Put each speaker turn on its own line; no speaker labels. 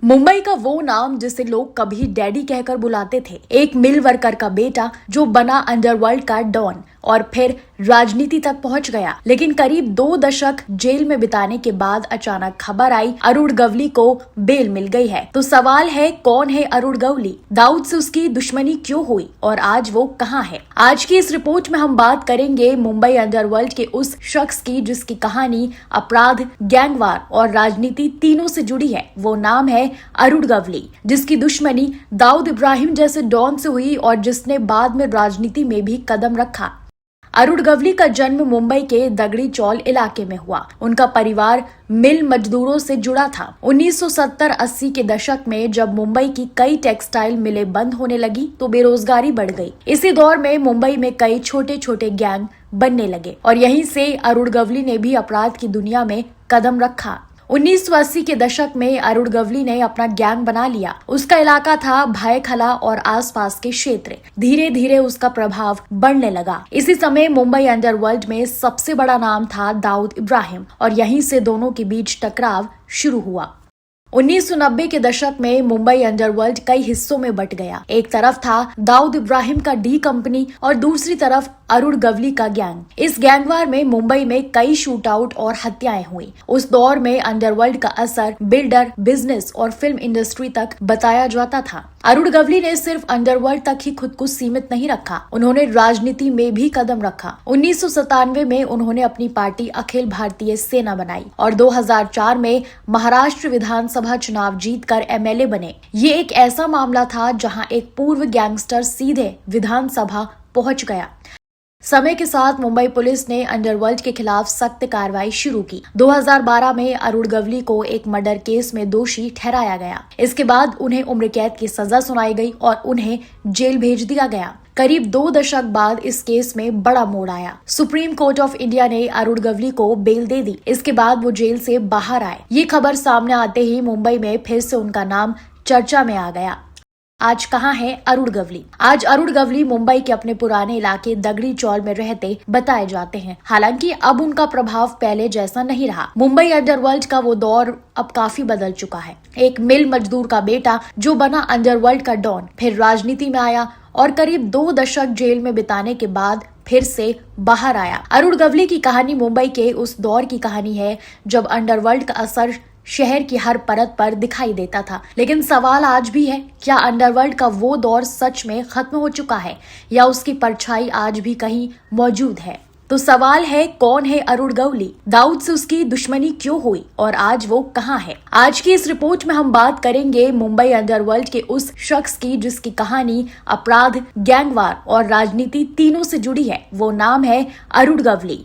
मुंबई का वो नाम जिसे लोग कभी डैडी कहकर बुलाते थे, एक मिल वर्कर का बेटा जो बना अंडरवर्ल्ड का डॉन और फिर राजनीति तक पहुंच गया। लेकिन करीब 2 दशक जेल में बिताने के बाद अचानक खबर आई अरुण गवली को बेल मिल गई है। तो सवाल है, कौन है अरुण गवली? दाऊद से उसकी दुश्मनी क्यों हुई और आज वो कहां है? आज की इस रिपोर्ट में हम बात करेंगे मुंबई अंडरवर्ल्ड के उस शख्स की जिसकी कहानी अपराध, गैंगवार और राजनीति तीनों से जुड़ी है। वो नाम है अरुण गवली, जिसकी दुश्मनी दाऊद इब्राहिम जैसे डॉन से हुई और जिसने बाद में राजनीति में भी कदम रखा। अरुण गवली का जन्म मुंबई के दगड़ी चौल इलाके में हुआ। उनका परिवार मिल मजदूरों से जुड़ा था। 1970-80 के दशक में जब मुंबई की कई टेक्सटाइल मिलें बंद होने लगी तो बेरोजगारी बढ़ गई। इसी दौर में मुंबई में कई छोटे छोटे गैंग बनने लगे और यहीं से अरुण गवली ने भी अपराध की दुनिया में कदम रखा। 1980 के दशक में अरुण गवली ने अपना गैंग बना लिया। उसका इलाका था भायखला और आसपास के क्षेत्र। धीरे धीरे उसका प्रभाव बढ़ने लगा। इसी समय मुंबई अंडरवर्ल्ड में सबसे बड़ा नाम था दाऊद इब्राहिम और यहीं से दोनों के बीच टकराव शुरू हुआ। 1990 के दशक में मुंबई अंडरवर्ल्ड कई हिस्सों में बंट गया। एक तरफ था दाऊद इब्राहिम का डी कंपनी और दूसरी तरफ अरुण गवली का गैंग। इस गैंगवार में मुंबई में कई शूटआउट और हत्याएं हुई। उस दौर में अंडरवर्ल्ड का असर बिल्डर, बिजनेस और फिल्म इंडस्ट्री तक बताया जाता था। अरुण गवली ने सिर्फ अंडरवर्ल्ड तक ही खुद को सीमित नहीं रखा, उन्होंने राजनीति में भी कदम रखा। 1997 में उन्होंने अपनी पार्टी अखिल भारतीय सेना बनाई और 2004 में महाराष्ट्र विधानसभा चुनाव जीतकर एमएलए बने। ये एक ऐसा मामला था जहां एक पूर्व गैंगस्टर सीधे विधानसभा पहुंच गया। समय के साथ मुंबई पुलिस ने अंडरवर्ल्ड के खिलाफ सख्त कार्रवाई शुरू की। 2012 में अरुण गवली को एक मर्डर केस में दोषी ठहराया गया। इसके बाद उन्हें उम्र कैद की सजा सुनाई गई और उन्हें जेल भेज दिया गया। करीब 2 दशक बाद इस केस में बड़ा मोड़ आया। सुप्रीम कोर्ट ऑफ इंडिया ने अरुण गवली को बेल दे दी। इसके बाद वो जेल से बाहर आए। ये खबर सामने आते ही मुंबई में फिर से उनका नाम चर्चा में आ गया। आज कहां है अरुण गवली? आज अरुण गवली मुंबई के अपने पुराने इलाके दगड़ी चौल में रहते बताए जाते हैं। हालांकि अब उनका प्रभाव पहले जैसा नहीं रहा। मुंबई अंडरवर्ल्ड का वो दौर अब काफी बदल चुका है। एक मिल मजदूर का बेटा जो बना अंडरवर्ल्ड का डॉन, फिर राजनीति में आया और करीब 2 दशक जेल में बिताने के बाद फिर से बाहर आया। अरुण गवली की कहानी मुंबई के उस दौर की कहानी है जब अंडरवर्ल्ड का असर शहर की हर परत पर दिखाई देता था। लेकिन सवाल आज भी है, क्या अंडरवर्ल्ड का वो दौर सच में खत्म हो चुका है या उसकी परछाई आज भी कहीं मौजूद है? तो सवाल है, कौन है अरुण गवली? दाऊद से उसकी दुश्मनी क्यों हुई और आज वो कहां है? आज की इस रिपोर्ट में हम बात करेंगे मुंबई अंडरवर्ल्ड के उस शख्स की जिसकी कहानी अपराध, गैंगवार और राजनीति तीनों से जुड़ी है। वो नाम है अरुण गवली।